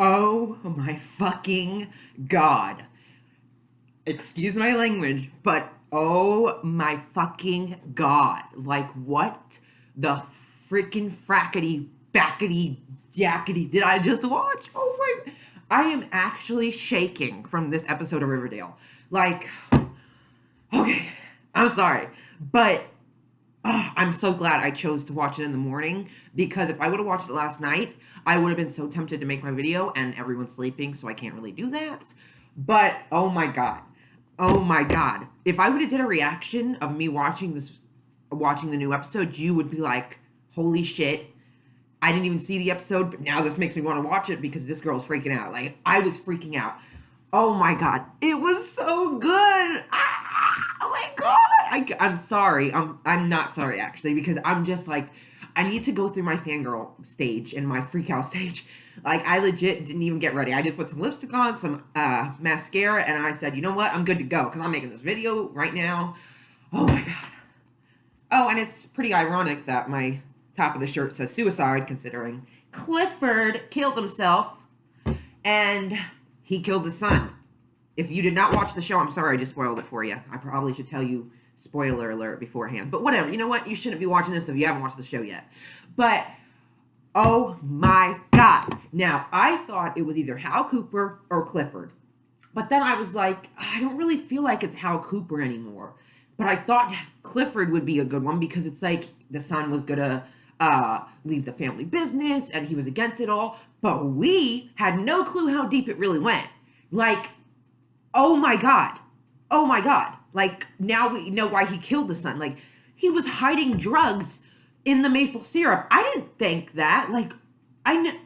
Oh my fucking God. Excuse my language, but oh my fucking God. Like, what the freaking frackety backety dackety did I just watch? Oh my. I am actually shaking from this episode of Riverdale. Like, okay, I'm sorry, but I'm so glad I chose to watch it in the morning because if I would have watched it last night, I would have been so tempted to make my video and everyone's sleeping, so I can't really do that. But oh my God. Oh my God. If I would have did a reaction of me watching the new episode, you would be like, holy shit. I didn't even see the episode, but now this makes me want to watch it because this girl's freaking out. Like, I was freaking out. Oh my God. It was so good. Oh my God. I'm sorry. I'm not sorry actually because I'm just like I need to go through my fangirl stage and my freak out stage. Like I legit didn't even get ready. I just put some lipstick on, some mascara, and I said, you know what? I'm good to go because I'm making this video right now. Oh my God. Oh, and it's pretty ironic that my top of the shirt says suicide, considering Clifford killed himself and he killed his son. If you did not watch the show, I'm sorry I just spoiled it for you. I probably should tell you spoiler alert beforehand. But whatever. You know what? You shouldn't be watching this if you haven't watched the show yet. But oh my God. Now, I thought it was either Hal Cooper or Clifford. But then I was like, I don't really feel like it's Hal Cooper anymore. But I thought Clifford would be a good one because it's like the son was going to leave the family business and he was against it all. But we had no clue how deep it really went. Like, oh my God. Oh my God. Like, now we know why he killed the son. Like, he was hiding drugs in the maple syrup. I didn't think that. Like, I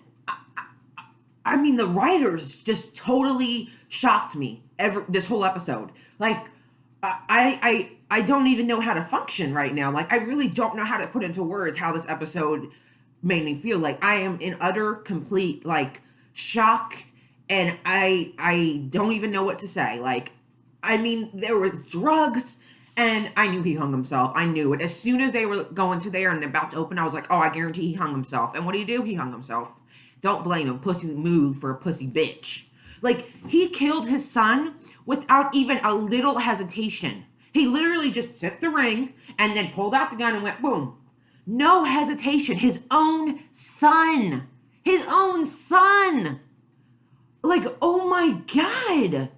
mean, the writers just totally shocked me this whole episode. Like, I don't even know how to function right now. Like, I really don't know how to put into words how this episode made me feel. Like, I am in utter, complete, like, shock, and I don't even know what to say. Like, I mean, there was drugs, and I knew he hung himself. I knew it. As soon as they were going to there and they're about to open, I was like, oh, I guarantee he hung himself. And what do you do? He hung himself. Don't blame him. Pussy move for a pussy bitch. Like, he killed his son without even a little hesitation. He literally just set the ring and then pulled out the gun and went boom. No hesitation. His own son. His own son. Like, oh my God.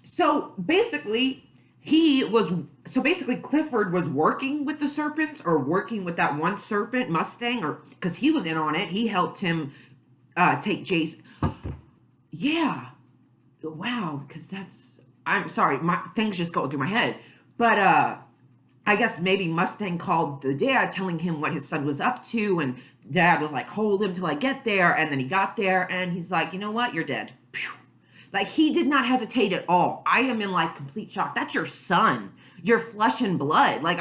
So basically, Clifford was working with the serpents or working with that one serpent, Mustang, or because he was in on it. He helped him take Jason. Yeah. Wow. Because I'm sorry. Things just go through my head. But I guess maybe Mustang called the dad telling him what his son was up to. And dad was like, hold him till I get there. And then he got there and he's like, you know what? You're dead. Pew. Like, he did not hesitate at all. I am in, like, complete shock. That's your son. Your flesh and blood. Like,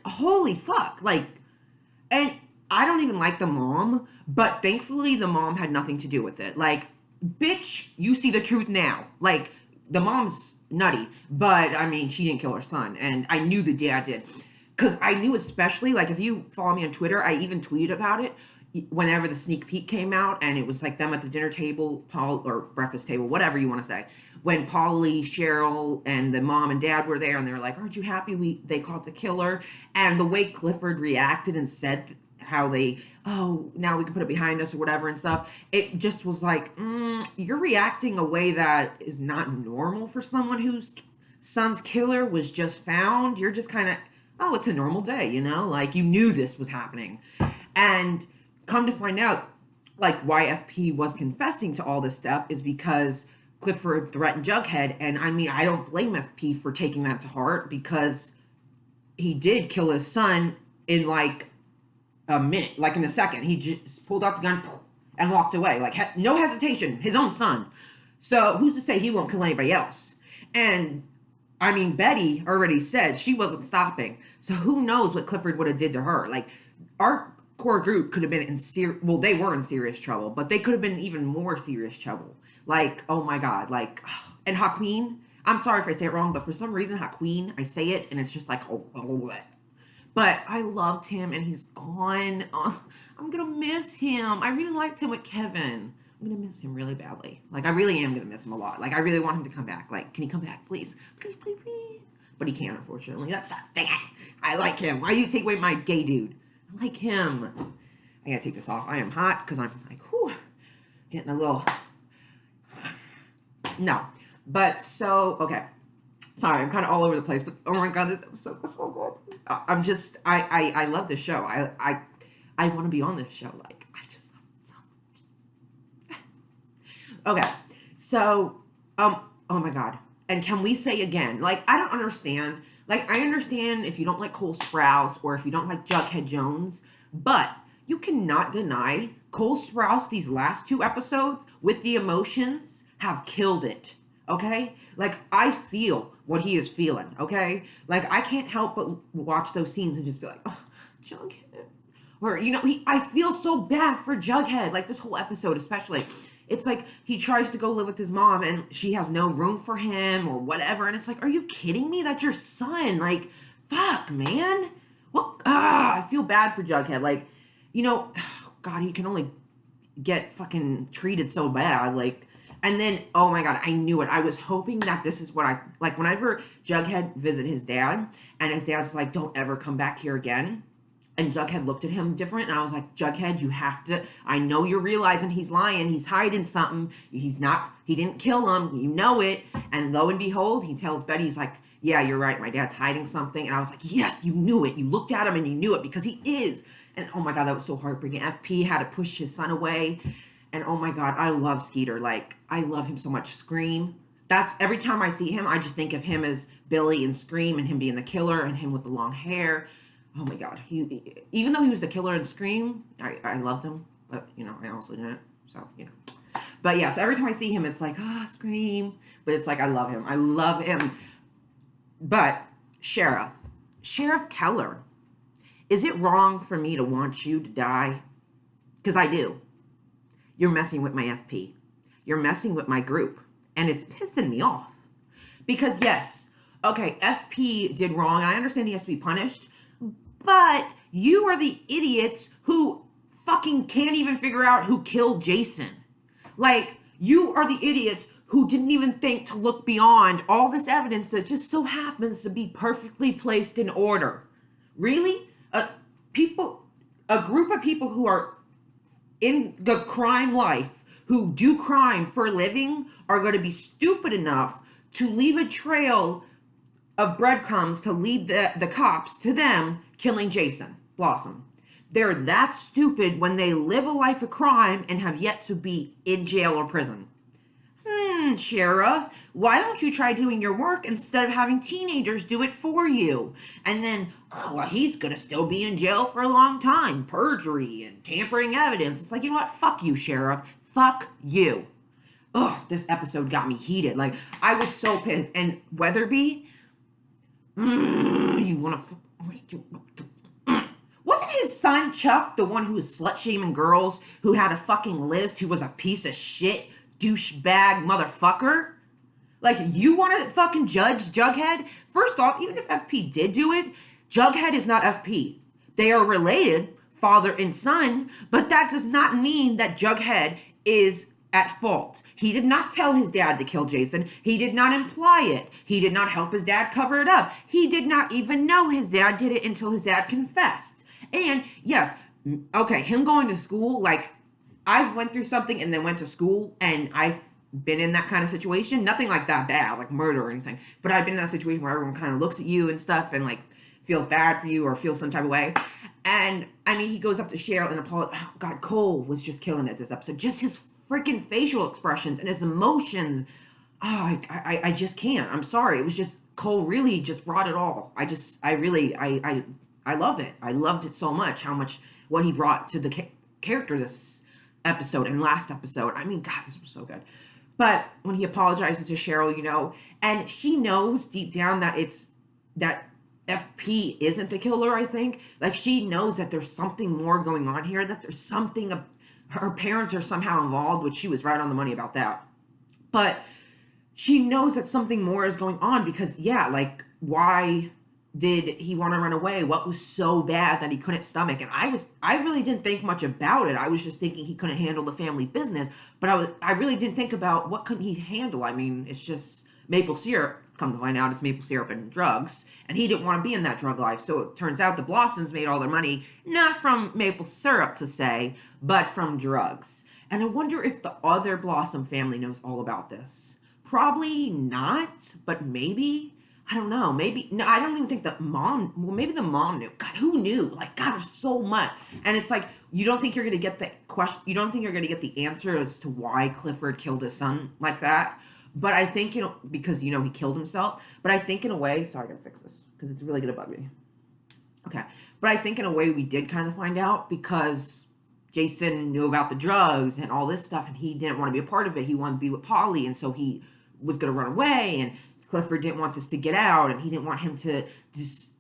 holy fuck. Like, and I don't even like the mom, but thankfully the mom had nothing to do with it. Like, bitch, you see the truth now. Like, the mom's nutty, but, I mean, she didn't kill her son, and I knew the dad did. Because I knew especially, like, if you follow me on Twitter, I even tweeted about it, whenever the sneak peek came out and it was like them at the dinner table, Paul, or breakfast table, whatever you want to say, when Polly, Cheryl, and the mom and dad were there and they were like, aren't you happy they caught the killer? And the way Clifford reacted and said how now we can put it behind us or whatever and stuff, it just was like, you're reacting a way that is not normal for someone whose son's killer was just found. You're just kind of, oh, it's a normal day, you know? Like, you knew this was happening. And come to find out, like, why FP was confessing to all this stuff is because Clifford threatened Jughead. And I mean, I don't blame FP for taking that to heart because he did kill his son in like a minute, like in a second. He just pulled out the gun and walked away. Like, no hesitation, his own son. So who's to say he won't kill anybody else? And I mean, Betty already said she wasn't stopping. So who knows what Clifford would have did to her? Like, our core group could have been they were in serious trouble, but they could have been even more serious trouble. Like, oh my God, like, and Haquin, I'm sorry if I say it wrong, but for some reason, Haquin, I say it, and it's just like, but I loved him, and he's gone. Oh, I'm gonna miss him. I really liked him with Kevin. I'm gonna miss him really badly. Like, I really am gonna miss him a lot. Like, I really want him to come back. Like, can he come back, please? Please, please, please. But he can't, unfortunately. That's not fair. I like him. Why do you take away my gay dude? I like him. I gotta take this off. I am hot because I'm like, whew, getting a little. No. But so, okay. Sorry, I'm kind of all over the place, but oh my god, this episode was so good. I love this show. I want to be on this show. Like, I just love it so much. Okay, so, oh my god. And can we say again, like, I don't understand. Like, I understand if you don't like Cole Sprouse or if you don't like Jughead Jones, but you cannot deny Cole Sprouse, these last 2 episodes, with the emotions, have killed it. Okay? Like, I feel what he is feeling, okay? Like, I can't help but watch those scenes and just be like, oh, Jughead. Or, you know, I feel so bad for Jughead. Like, this whole episode especially. It's like he tries to go live with his mom and she has no room for him or whatever. And it's like, are you kidding me? That's your son. Like, fuck, man. What? I feel bad for Jughead. Like, you know, God, he can only get fucking treated so bad. Like, and then, oh my god, I knew it. I was hoping that this is what like, whenever Jughead visit his dad, and his dad's like, don't ever come back here again. And Jughead looked at him different, and I was like, Jughead, you have to, I know you're realizing he's lying, he's hiding something, he didn't kill him, you know it. And lo and behold, he tells Betty, he's like, yeah, you're right, my dad's hiding something. And I was like, yes, you knew it. You looked at him and you knew it, because he is. And oh my god, that was so heartbreaking. FP had to push his son away. And oh my god, I love Skeeter. Like, I love him so much. Scream. That's, every time I see him, I just think of him as Billy in Scream, and him being the killer, and him with the long hair. Oh my god. Even though he was the killer in Scream, I loved him. But, you know, I also didn't. So, you know. But yeah, so every time I see him, it's like, Scream. But it's like, I love him. I love him. But, Sheriff Keller, is it wrong for me to want you to die? Because I do. You're messing with my FP. You're messing with my group. And it's pissing me off. Because yes, okay, FP did wrong. And I understand he has to be punished. But you are the idiots who fucking can't even figure out who killed Jason. Like, you are the idiots who didn't even think to look beyond all this evidence that just so happens to be perfectly placed in order. Really? A group of people who are in the crime life, who do crime for a living, are going to be stupid enough to leave a trail of breadcrumbs to lead the cops to them killing Jason Blossom. They're that stupid when they live a life of crime and have yet to be in jail or prison. Sheriff, why don't you try doing your work instead of having teenagers do it for you? And then, well, he's gonna still be in jail for a long time. Perjury and tampering evidence. It's like, you know what? Fuck you, Sheriff. Fuck you. Ugh, this episode got me heated. Like, I was so pissed. And Weatherby, you wanna... Wasn't his son Chuck the one who was slut-shaming girls, who had a fucking list, who was a piece of shit, douchebag motherfucker? Like, you want to fucking judge Jughead? First off, even if FP did do it, Jughead is not FP. They are related, father and son, but that does not mean that Jughead is at fault. He did not tell his dad to kill Jason. He did not imply it. He did not help his dad cover it up. He did not even know his dad did it until his dad confessed. And yes, okay, him going to school, like, I went through something and then went to school, and I've been in that kind of situation. Nothing like that bad, like murder or anything. But I've been in that situation where everyone kind of looks at you and stuff and, like, feels bad for you or feels some type of way. And, I mean, he goes up to Cheryl and apologizes. Oh, God, Cole was just killing it this episode. Just his freaking facial expressions and his emotions. Oh, I just can't. I'm sorry. It was just, Cole really just brought it all. I love it. I loved it so much, what he brought to the character this episode and last episode. I mean, God, this was so good. But when he apologizes to Cheryl, you know, and she knows deep down that that FP isn't the killer, I think. Like, she knows that there's something more going on here, that there's something, her parents are somehow involved, which she was right on the money about that. But she knows that something more is going on because, yeah, like, why did he want to run away? What was so bad that he couldn't stomach? And I really didn't think much about it. I was just thinking he couldn't handle the family business, but I really didn't think about what couldn't he handle. I mean, it's just maple syrup. Come to find out, it's maple syrup and drugs, and he didn't want to be in that drug life. So it turns out the Blossoms made all their money not from maple syrup to say, but from drugs. And I wonder if the other Blossom family knows all about this. Probably not, but maybe. I don't know. Maybe no. I don't even think the mom. Well, maybe the mom knew. God, who knew? Like, God, there's so much, and it's like you don't think you're gonna get the question. You don't think you're gonna get the answer as to why Clifford killed his son like that. But I think because he killed himself. But I think in a way. Sorry, I gotta fix this because it's really gonna bug me. Okay, but I think in a way we did kind of find out because Jason knew about the drugs and all this stuff, and he didn't want to be a part of it. He wanted to be with Polly, and so he was gonna run away and. Clifford didn't want this to get out, and he didn't want him to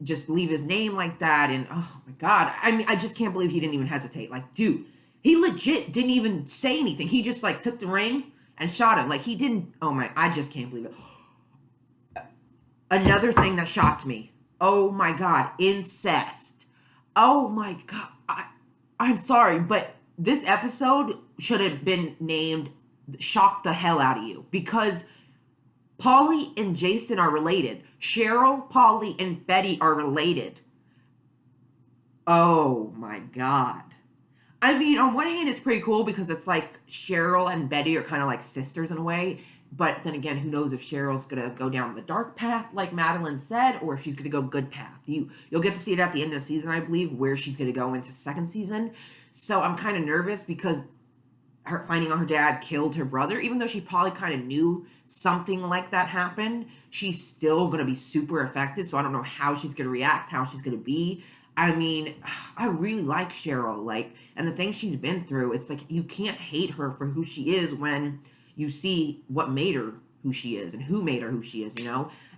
just leave his name like that. And oh my God, I mean, I just can't believe he didn't even hesitate. Like, dude, he legit didn't even say anything. He just like took the ring and shot him. Like he didn't. Oh my, I just can't believe it. Another thing that shocked me. Oh my God, incest. Oh my God, I'm sorry, but this episode should have been named "Shock the Hell Out of You" because. Polly and Jason are related. Cheryl, Polly, and Betty are related. Oh my God. I mean, on one hand, it's pretty cool because it's like Cheryl and Betty are kind of like sisters in a way. But then again, who knows if Cheryl's going to go down the dark path like Madeline said, or if she's going to go good path. You'll get to see it at the end of the season, I believe, where she's going to go into second season. So I'm kind of nervous because her finding out her dad killed her brother, even though she probably kind of knew something like that happened, she's still going to be super affected. So I don't know how she's going to react, how she's going to be. I mean, I really like Cheryl, and the things she's been through, it's like you can't hate her for who she is when you see what made her who she is and who made her who she is,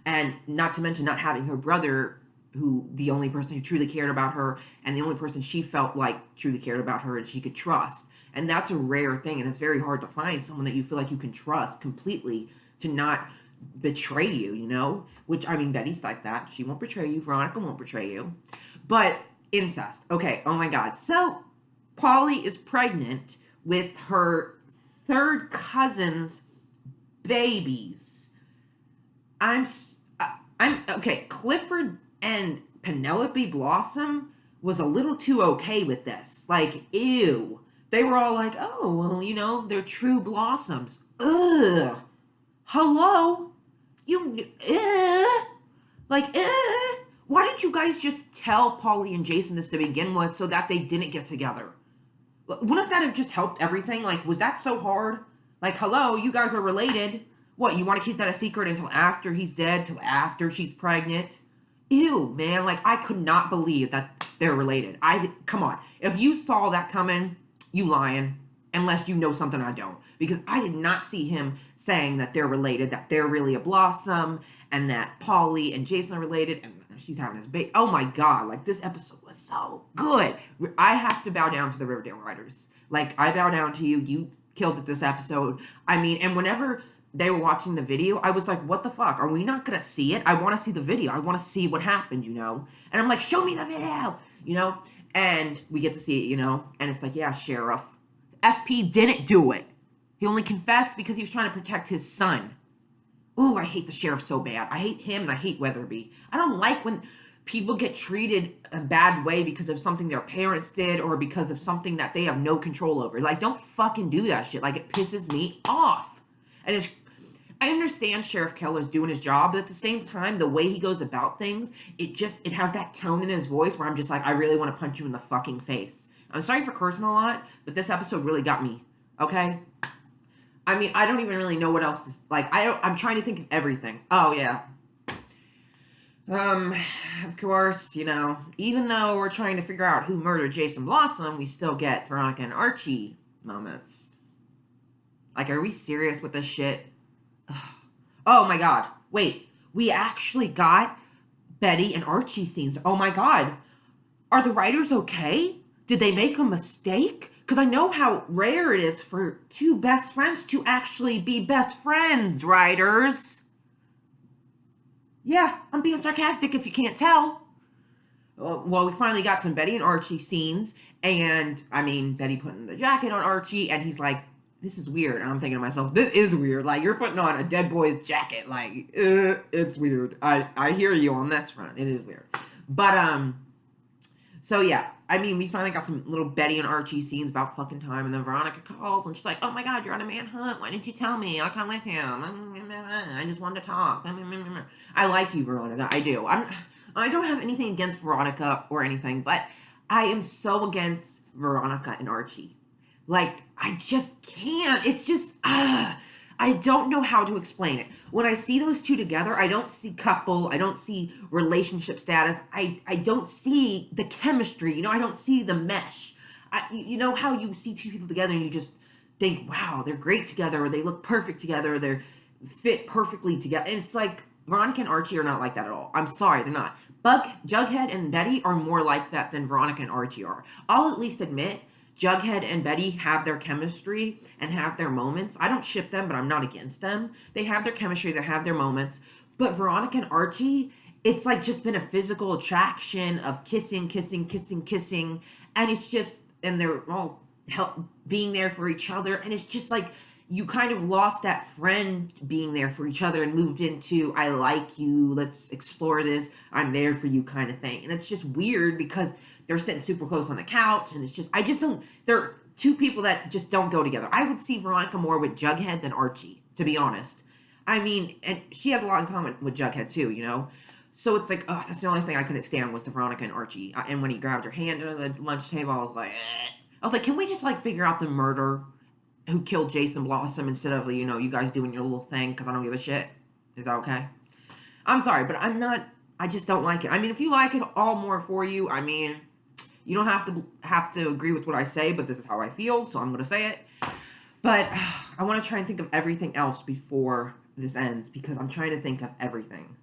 and not to mention not having her brother, who the only person who truly cared about her and the only person she felt like truly cared about her and she could trust. And that's a rare thing, and it's very hard to find someone that you feel like you can trust completely to not betray you, Which, I mean, Betty's like that. She won't betray you. Veronica won't betray you. But incest. Okay, oh my God. So, Polly is pregnant with her third cousin's babies. Okay, Clifford and Penelope Blossom was a little too okay with this. Like, ew. They were all like, oh, well, they're true Blossoms. Ugh. Hello? Why didn't you guys just tell Polly and Jason this to begin with so that they didn't get together? Wouldn't that have just helped everything? Like, was that so hard? Like, hello, you guys are related. What, you want to keep that a secret until after he's dead, till after she's pregnant? Ew, man, I could not believe that they're related. Come on. If you saw that coming, you lying. Unless you know something I don't. Because I did not see him saying that they're related, that they're really a Blossom, and that Polly and Jason are related, and she's having this baby. Oh my God, this episode was so good. I have to bow down to the Riverdale writers. I bow down to you. You killed it this episode. I mean, and whenever they were watching the video, I was like, what the fuck? Are we not going to see it? I want to see the video. I want to see what happened, And I'm like, show me the video, And we get to see it, And it's like, yeah, Sheriff. FP didn't do it. He only confessed because he was trying to protect his son. Oh, I hate the sheriff so bad. I hate him and I hate Weatherby. I don't like when people get treated a bad way because of something their parents did or because of something that they have no control over. Don't fucking do that shit. It pisses me off. And I understand Sheriff Keller's doing his job, but at the same time, the way he goes about things, it has that tone in his voice where I'm just like, I really want to punch you in the fucking face. I'm sorry for cursing a lot, but this episode really got me, okay? I mean, I don't even really know what else to... I'm trying to think of everything. Oh, yeah. Of course, even though we're trying to figure out who murdered Jason Blossom, we still get Veronica and Archie moments. Are we serious with this shit? Oh, my God. Wait, we actually got Betty and Archie scenes. Oh, my God. Are the writers okay? Did they make a mistake? Because I know how rare it is for two best friends to actually be best friends, writers. Yeah, I'm being sarcastic if you can't tell. Well, we finally got some Betty and Archie scenes, and I mean, Betty putting the jacket on Archie, and he's like, "This is weird." And I'm thinking to myself, "This is weird. Like, you're putting on a dead boy's jacket. Like, it's weird." I hear you on this front. It is weird, but so yeah, I mean, we finally got some little Betty and Archie scenes about fucking time, and then Veronica calls, and she's like, "Oh my God, you're on a manhunt. Why didn't you tell me? I'll come with you. I just wanted to talk." I like you, Veronica. I do. I don't have anything against Veronica or anything, but I am so against Veronica and Archie. Like, I just can't. It's just, I don't know how to explain it. When I see those two together, I don't see couple. I don't see relationship status. I don't see the chemistry. You know, I don't see the mesh. You know how you see two people together and you just think, wow, they're great together, or they look perfect together, they're fit perfectly together. And it's like, Veronica and Archie are not like that at all. I'm sorry, they're not. Jughead and Betty are more like that than Veronica and Archie are. I'll at least admit, Jughead and Betty have their chemistry and have their moments. I don't ship them, but I'm not against them. They have their chemistry, they have their moments. But Veronica and Archie, it's like just been a physical attraction of kissing, and it's just, and they're all being there for each other, and it's just like, you kind of lost that friend being there for each other and moved into, I like you, let's explore this, I'm there for you kind of thing. And it's just weird because they're sitting super close on the couch, and it's just, I just don't, they're two people that just don't go together. I would see Veronica more with Jughead than Archie, to be honest. I mean, and she has a lot in common with Jughead too, you know? So it's like, oh, that's the only thing I couldn't stand was the Veronica and Archie. And when he grabbed her hand at the lunch table, I was like, eh. I was like, can we just like figure out the murder? Who killed Jason Blossom instead of, you know, you guys doing your little thing because I don't give a shit. Is that okay? I'm sorry, but I just don't like it. I mean, if you like it, all more for you. I mean, you don't have to agree with what I say, but this is how I feel, so I'm going to say it. But I want to try and think of everything else before this ends because I'm trying to think of everything.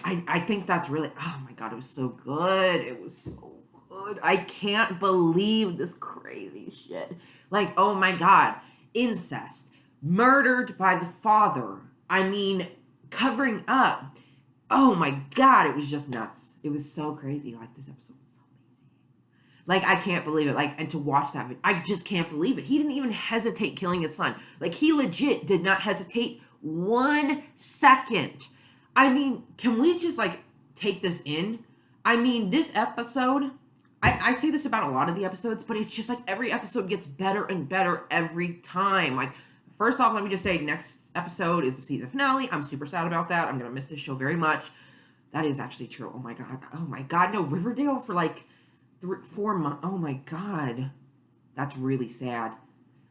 I think that's really, oh my God, it was so good. It was so good. I can't believe this crazy shit. Like, oh my God, incest, murdered by the father. I mean, covering up. Oh my God, it was just nuts. It was so crazy. Like, this episode was so amazing. Like, I can't believe it. Like, and to watch that, I just can't believe it. He didn't even hesitate killing his son. Like, he legit did not hesitate 1 second. I mean, can we just, like, take this in? I mean, this episode, I say this about a lot of the episodes, but it's just like every episode gets better and better every time. Like, first off, let me just say, next episode is the season finale. I'm super sad about that. I'm going to miss this show very much. That is actually true. Oh my God. Oh my God. No, Riverdale for like 4 months. Oh my God. That's really sad.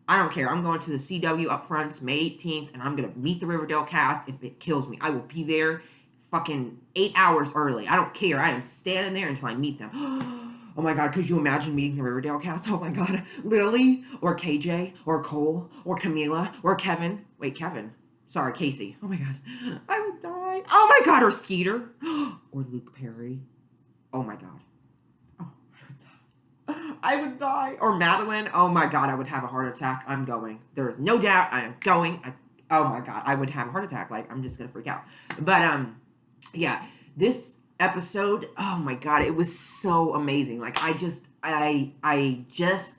I don't care. I'm going to the CW upfronts May 18th, and I'm going to meet the Riverdale cast if it kills me. I will be there fucking 8 hours early. I don't care. I am standing there until I meet them. Oh my God, could you imagine meeting the Riverdale cast? Oh my God. Lily, or KJ, or Cole, or Camila, or Kevin. Wait, Kevin. Sorry, Casey. Oh my God. I would die. Oh my God, or Skeeter. Or Luke Perry. Oh my God. Oh, I would die. Or Madeline. Oh my God, I would have a heart attack. I'm going. There is no doubt I am going. Oh my God, I would have a heart attack. Like, I'm just going to freak out. But, yeah, this episode, oh my God, it was so amazing. Like, I just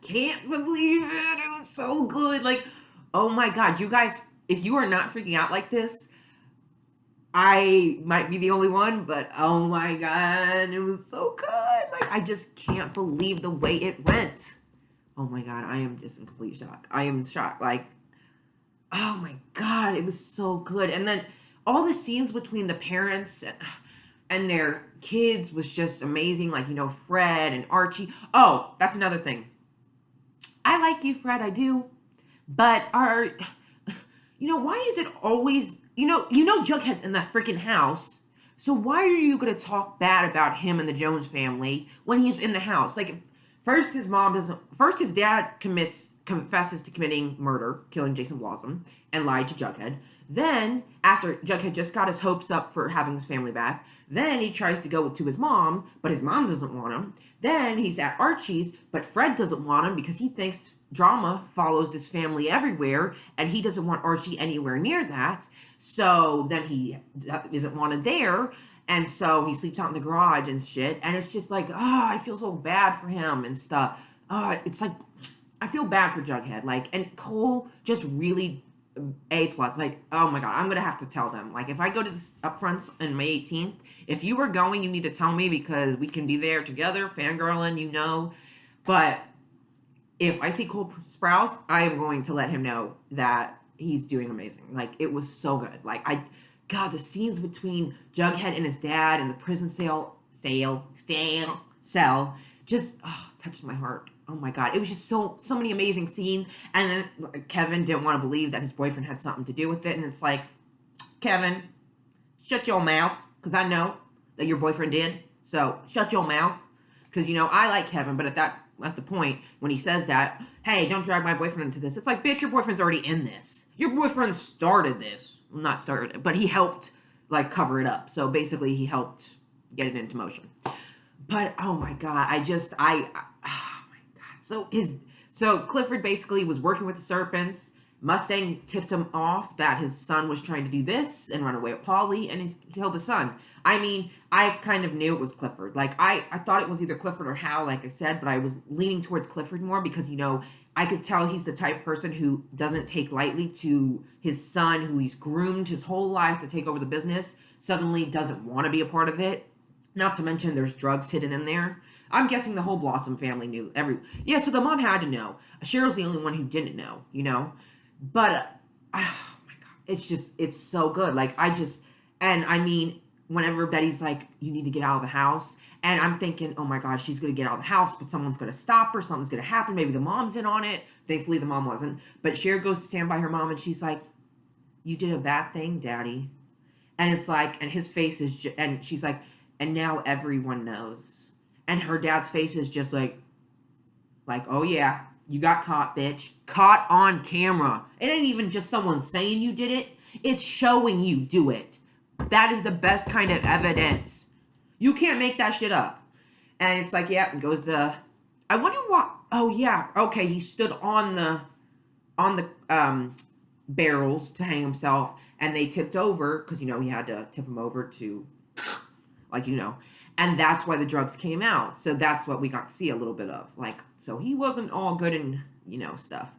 can't believe it. It was so good. Like, oh my God, you guys, if you are not freaking out like this, I might be the only one, but oh my God, it was so good. Like, I just can't believe the way it went. Oh my God, I am just in complete shock. I am shocked. Like, oh my God, it was so good. And then all the scenes between the parents and their kids was just amazing. Like, you know, Fred and Archie. Oh, that's another thing. I like you, Fred, I do. But why is it always, Jughead's in that freaking house. So why are you going to talk bad about him and the Jones family when he's in the house? Like, first his dad confesses to committing murder, killing Jason Blossom, and lied to Jughead. Then, after Jughead just got his hopes up for having his family back, then he tries to go to his mom, but his mom doesn't want him. Then he's at Archie's, but Fred doesn't want him because he thinks drama follows this family everywhere, and he doesn't want Archie anywhere near that. So then he isn't wanted there, and so he sleeps out in the garage and shit. And it's just like, I feel so bad for him and stuff. It's like I feel bad for Jughead. Like, and Cole just really A plus. Like, oh my god, I'm gonna have to tell them. Like, if I go to this upfronts on May 18th, if you were going, you need to tell me because we can be there together, fangirling, But if I see Cole Sprouse, I am going to let him know that he's doing amazing. Like, it was so good. Like, God, the scenes between Jughead and his dad in the prison cell, just touched my heart. Oh my god, it was just so many amazing scenes. And then Kevin didn't want to believe that his boyfriend had something to do with it, and it's like, Kevin, shut your mouth, because I know that your boyfriend did. So shut your mouth, because I like Kevin, but at the point when he says that, hey, don't drag my boyfriend into this. It's like, bitch, your boyfriend's already in this. Your boyfriend started this. Well, not started it, but he helped like cover it up. So basically, he helped get it into motion. But oh my god, so Clifford basically was working with the serpents. Mustang tipped him off that his son was trying to do this and run away with Polly, and he killed his son. I mean, I kind of knew it was Clifford. Like, I thought it was either Clifford or Hal, like I said, but I was leaning towards Clifford more because, I could tell he's the type of person who doesn't take lightly to his son, who he's groomed his whole life to take over the business, suddenly doesn't want to be a part of it. Not to mention there's drugs hidden in there. I'm guessing the whole Blossom family knew. Yeah, so the mom had to know. Cheryl's the only one who didn't know, But, oh my god, it's so good. Like, and I mean, whenever Betty's like, you need to get out of the house, and I'm thinking, oh my gosh, she's going to get out of the house, but someone's going to stop her, something's going to happen, maybe the mom's in on it. Thankfully, the mom wasn't. But Cher goes to stand by her mom, and she's like, you did a bad thing, Daddy. And it's like, and his face is, and she's like, and now everyone knows. And her dad's face is just like, oh yeah, you got caught, bitch. Caught on camera. It ain't even just someone saying you did it. It's showing you do it. That is the best kind of evidence. You can't make that shit up. And it's like, yeah, it goes to, I wonder what, oh yeah, okay, he stood on the barrels to hang himself, and they tipped over, because, he had to tip him over to, and that's why the drugs came out. So that's what we got to see a little bit of. Like, so he wasn't all good and, stuff.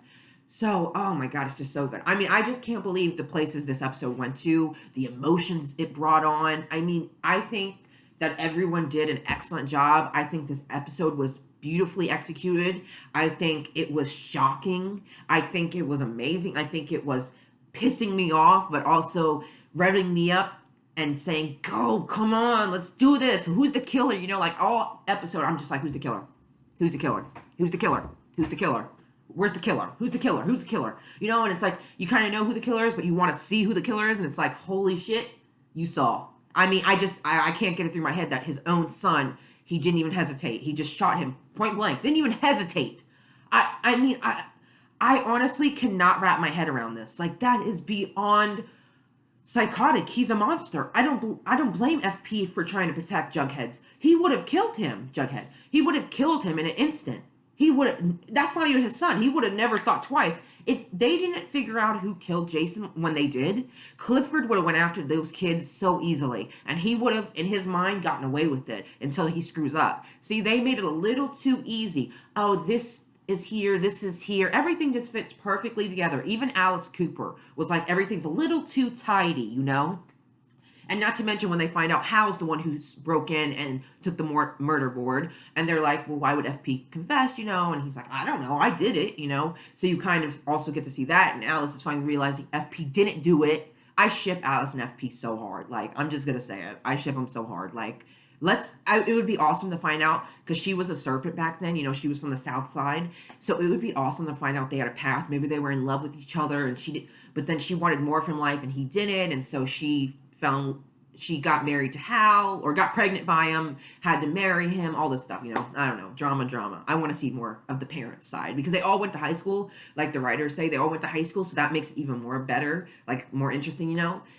So, oh my god, it's just so good. I mean, I just can't believe the places this episode went to, the emotions it brought on. I mean, I think that everyone did an excellent job. I think this episode was beautifully executed. I think it was shocking. I think it was amazing. I think it was pissing me off, but also revving me up and saying, go, come on, let's do this. Who's the killer? Like all episode, I'm just like, who's the killer? Who's the killer? Who's the killer? Who's the killer? Where's the killer? Who's the killer? Who's the killer? And it's like, you kind of know who the killer is, but you want to see who the killer is, and it's like, holy shit, you saw. I mean, I can't get it through my head that his own son, he didn't even hesitate. He just shot him point blank. Didn't even hesitate. I honestly cannot wrap my head around this. Like, that is beyond psychotic. He's a monster. I don't blame FP for trying to protect Jughead. He would have killed him, Jughead. He would have killed him in an instant. That's not even his son. He would have never thought twice. If they didn't figure out who killed Jason when they did, Clifford would have went after those kids so easily. And he would have, in his mind, gotten away with it until he screws up. See, they made it a little too easy. Oh, this is here, this is here. Everything just fits perfectly together. Even Alice Cooper was like, everything's a little too tidy, And not to mention when they find out Hal's the one who broke in and took the murder board. And they're like, well, why would FP confess, And he's like, I don't know, I did it, So you kind of also get to see that. And Alice is finally realizing FP didn't do it. I ship Alice and FP so hard. Like, I'm just going to say it. I ship them so hard. Like, it would be awesome to find out, because she was a serpent back then, she was from the South Side. So it would be awesome to find out they had a past. Maybe they were in love with each other, and but then she wanted more from life and he didn't. And so she got married to Hal, or got pregnant by him, had to marry him, all this stuff, I don't know, drama. I want to see more of the parents' side, because they all went to high school, like the writers say, they all went to high school, so that makes it even more better, like more interesting,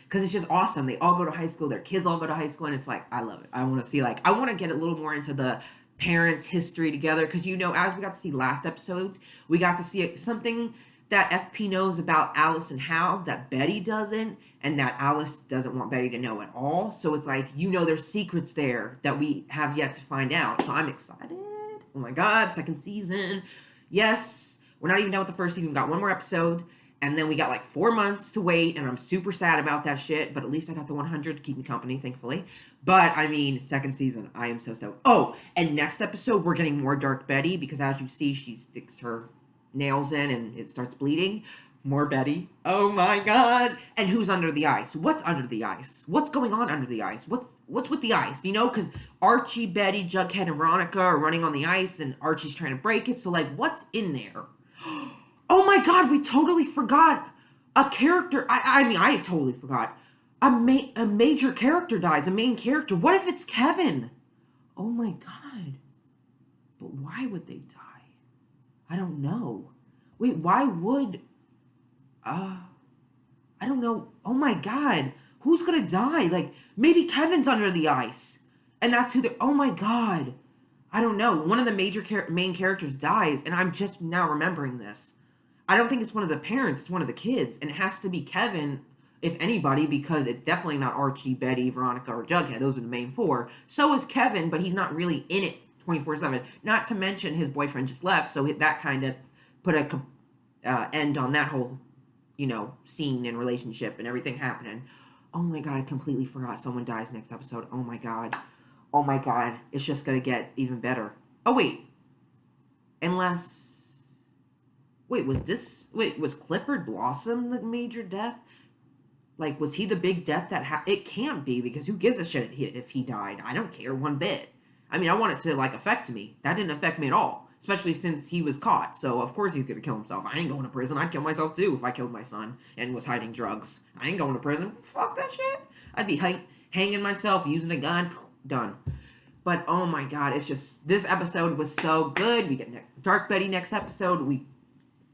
because it's just awesome. They all go to high school, their kids all go to high school, and it's like, I love it. I want to see, I want to get a little more into the parents' history together. Because, you know, as we got to see last episode, we got to see something that FP knows about Alice and Hal that Betty doesn't, and that Alice doesn't want Betty to know at all. So it's like, you know, there's secrets there that we have yet to find out. So I'm excited. Oh my God, second season. Yes, we're not even done with the first season. We got one more episode, and then we got like 4 months to wait, and I'm super sad about that shit, but at least I got the 100 to keep me company, thankfully. But, I mean, second season, I am so stoked. Oh, and next episode, we're getting more Dark Betty, because as you see, she sticks her nails in, and it starts bleeding. More Betty. Oh my God. And who's under the ice? What's under the ice? What's going on under the ice? What's with the ice? You know, because Archie, Betty, Jughead, and Veronica are running on the ice, and Archie's trying to break it. So, like, what's in there? Oh my God, we totally forgot a character. I mean, I totally forgot. A major character dies, a main character. What if it's Kevin? Oh my God. But why would they die? I don't know. Wait, why would... I don't know. Oh my God. Who's gonna die? Like, maybe Kevin's under the ice. And that's who they're... Oh my God. I don't know. One of the major main characters dies, and I'm just now remembering this. I don't think it's one of the parents, it's one of the kids. And it has to be Kevin, if anybody, because it's definitely not Archie, Betty, Veronica, or Jughead. Those are the main four. So is Kevin, but he's not really in it 24/7. Not to mention his boyfriend just left, so that kind of put a end on that whole, you know, scene and relationship and everything happening. Oh my God, I completely forgot someone dies next episode. Oh my God. Oh my God. It's just gonna get even better. Oh wait. Unless... Wait, was Clifford Blossom the major death? Like, was he the big death that it can't be, because who gives a shit if he died? I don't care one bit. I mean, I want it to, like, affect me. That didn't affect me at all. Especially since he was caught. So, of course he's gonna kill himself. I ain't going to prison. I'd kill myself, too, if I killed my son and was hiding drugs. I ain't going to prison. Fuck that shit. I'd be hanging myself, using a gun. Done. But, oh my God, it's just... This episode was so good. We get Dark Betty next episode.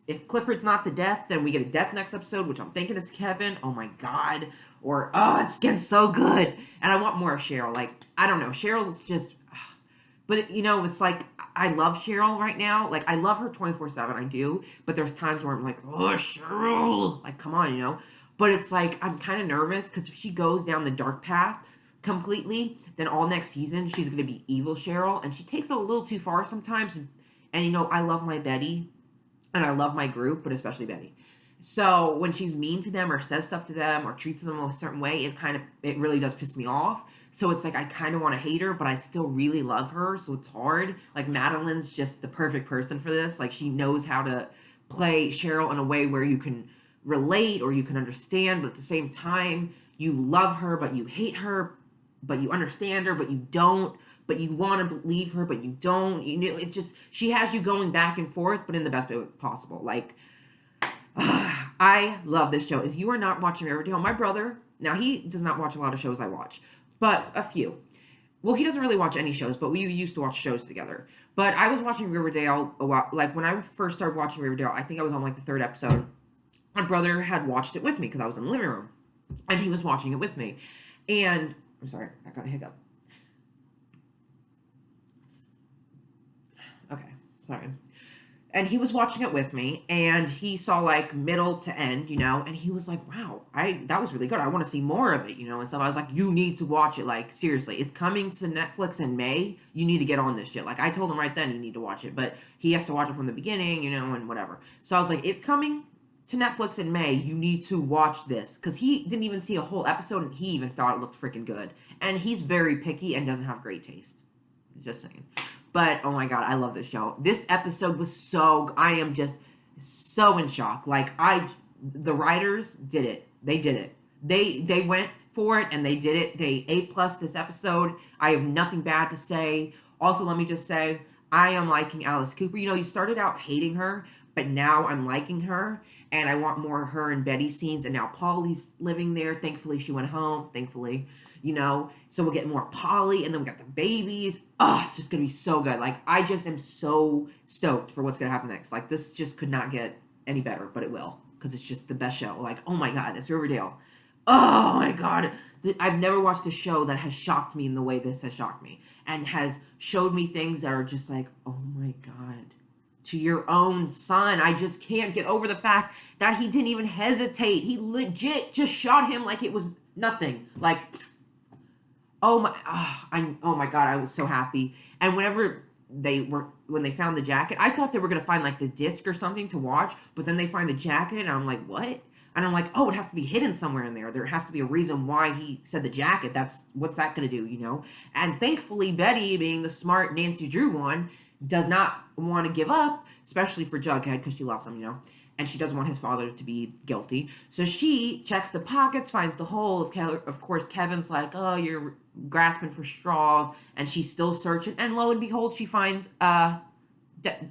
If Clifford's not the death, then we get a death next episode, which I'm thinking is Kevin. Oh my God. Or, oh, it's getting so good. And I want more of Cheryl. Like, I don't know. Cheryl's just... But, you know, it's like, I love Cheryl right now. Like, I love her 24/7, I do. But there's times where I'm like, oh, Cheryl. Like, come on, you know. But it's like, I'm kind of nervous, because if she goes down the dark path completely, then all next season, she's going to be evil Cheryl. And she takes it a little too far sometimes. And, you know, I love my Betty. And I love my group, but especially Betty. So when she's mean to them or says stuff to them or treats them a certain way, it really does piss me off. So it's like, I kind of want to hate her, but I still really love her. So it's hard. Like, Madeline's just the perfect person for this. Like, she knows how to play Cheryl in a way where you can relate or you can understand, but at the same time, you love her, but you hate her, but you understand her, but you don't. But you want to believe her, but you don't. You know, it just... She has you going back and forth, but in the best way possible. Like... I love this show. If you are not watching Riverdale, my brother, now he does not watch a lot of shows I watch, but a few. Well, he doesn't really watch any shows, but we used to watch shows together. But I was watching Riverdale a while, like when I first started watching Riverdale, I think I was on like the 3rd episode. My brother had watched it with me because I was in the living room, and he was watching it with me. And I'm sorry, I got a hiccup. Okay, sorry. And he was watching it with me, and he saw, like, middle to end, you know, and he was like, wow, that was really good. I want to see more of it, you know, and stuff. I was like, you need to watch it, like, seriously. It's coming to Netflix in May. You need to get on this shit. Like, I told him right then you need to watch it, but he has to watch it from the beginning, you know, and whatever. So I was like, it's coming to Netflix in May. You need to watch this. Because he didn't even see a whole episode, and he even thought it looked freaking good. And he's very picky and doesn't have great taste. Just saying. But, oh my God, I love this show. This episode was I am just so in shock. Like, the writers did it. They did it. They went for it, and they did it. They A+ this episode. I have nothing bad to say. Also, let me just say, I am liking Alice Cooper. You know, you started out hating her, but now I'm liking her, and I want more of her and Betty scenes, and now Polly's living there. Thankfully, she went home. Thankfully. You know, so we'll get more Polly, and then we got the babies. Oh, it's just gonna be so good. Like, I just am so stoked for what's gonna happen next. Like, this just could not get any better, but it will, because it's just the best show. Like, oh my God, this Riverdale. Oh my god. I've never watched a show that has shocked me in the way this has shocked me. And has showed me things that are just like, oh my god. To your own son. I just can't get over the fact that he didn't even hesitate. He legit just shot him like it was nothing. Like, oh my god, I was so happy. And when they found the jacket, I thought they were gonna find like the disc or something to watch, but then they find the jacket, and I'm like, what? And I'm like, oh, it has to be hidden somewhere in there. There has to be a reason why he said the jacket. What's that gonna do, you know? And thankfully, Betty, being the smart Nancy Drew one, does not want to give up, especially for Jughead because she loves him, you know. And she doesn't want his father to be guilty. So she checks the pockets, finds the hole. Of course, Kevin's like, oh, you're grasping for straws. And she's still searching. And lo and behold, she finds a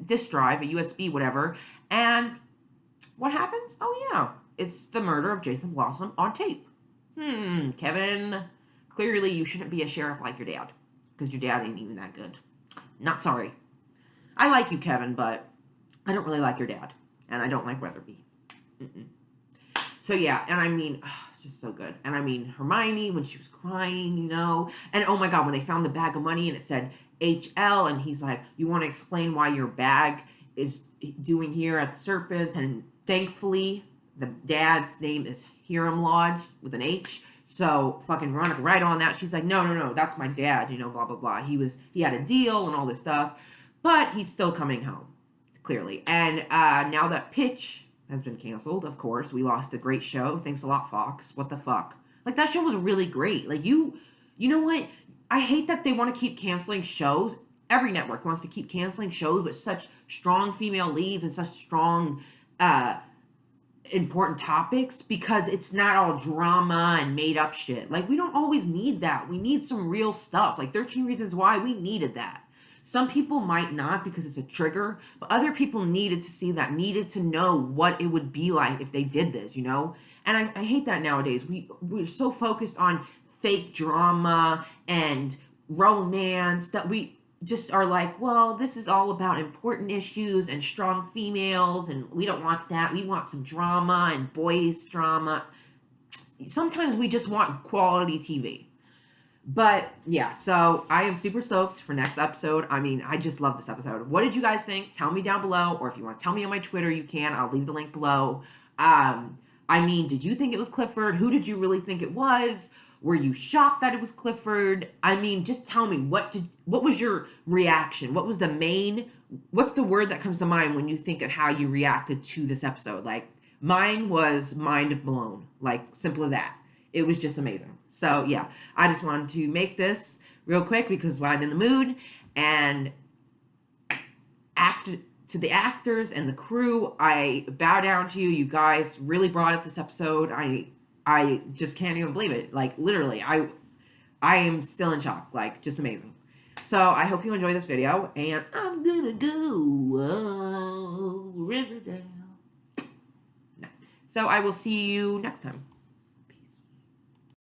disk drive, a USB, whatever. And what happens? Oh, yeah. It's the murder of Jason Blossom on tape. Kevin, clearly you shouldn't be a sheriff like your dad. Because your dad ain't even that good. Not sorry. I like you, Kevin, but I don't really like your dad. And I don't like Weatherby. So, yeah, and I mean, just so good. And I mean, Hermione, when she was crying, you know. And, oh, my God, when they found the bag of money and it said HL, and he's like, you want to explain why your bag is doing here at the Serpents? And thankfully, the dad's name is Hiram Lodge with an H. So, fucking Veronica, right on that. She's like, no, that's my dad, you know, blah, blah, blah. He had a deal and all this stuff. But he's still coming home. Clearly. And now that Pitch has been canceled, of course, we lost a great show. Thanks a lot, Fox. What the fuck? Like, that show was really great. Like, you know what? I hate that they want to keep canceling shows. Every network wants to keep canceling shows with such strong female leads and such strong, important topics, because it's not all drama and made up shit. Like, we don't always need that. We need some real stuff. Like, 13 Reasons Why, we needed that. Some people might not because it's a trigger, but other people needed to see that, needed to know what it would be like if they did this, you know? And I hate that nowadays. We're so focused on fake drama and romance that we just are like, well, this is all about important issues and strong females, and we don't want that. We want some drama and boys drama. Sometimes we just want quality TV. But, yeah, so I am super stoked for next episode. I mean, I just love this episode. What did you guys think? Tell me down below, or if you want to tell me on my Twitter, you can. I'll leave the link below. I mean, did you think it was Clifford? Who did you really think it was? Were you shocked that it was Clifford? I mean, just tell me, what was your reaction? What's the word that comes to mind when you think of how you reacted to this episode? Like, mine was mind blown. Like, simple as that. It was just amazing. So, yeah, I just wanted to make this real quick because I'm in the mood. And to the actors and the crew, I bow down to you. You guys really brought it this episode. I just can't even believe it. Like, literally, I am still in shock. Like, just amazing. So, I hope you enjoy this video. And I'm gonna go Riverdale. No. So, I will see you next time.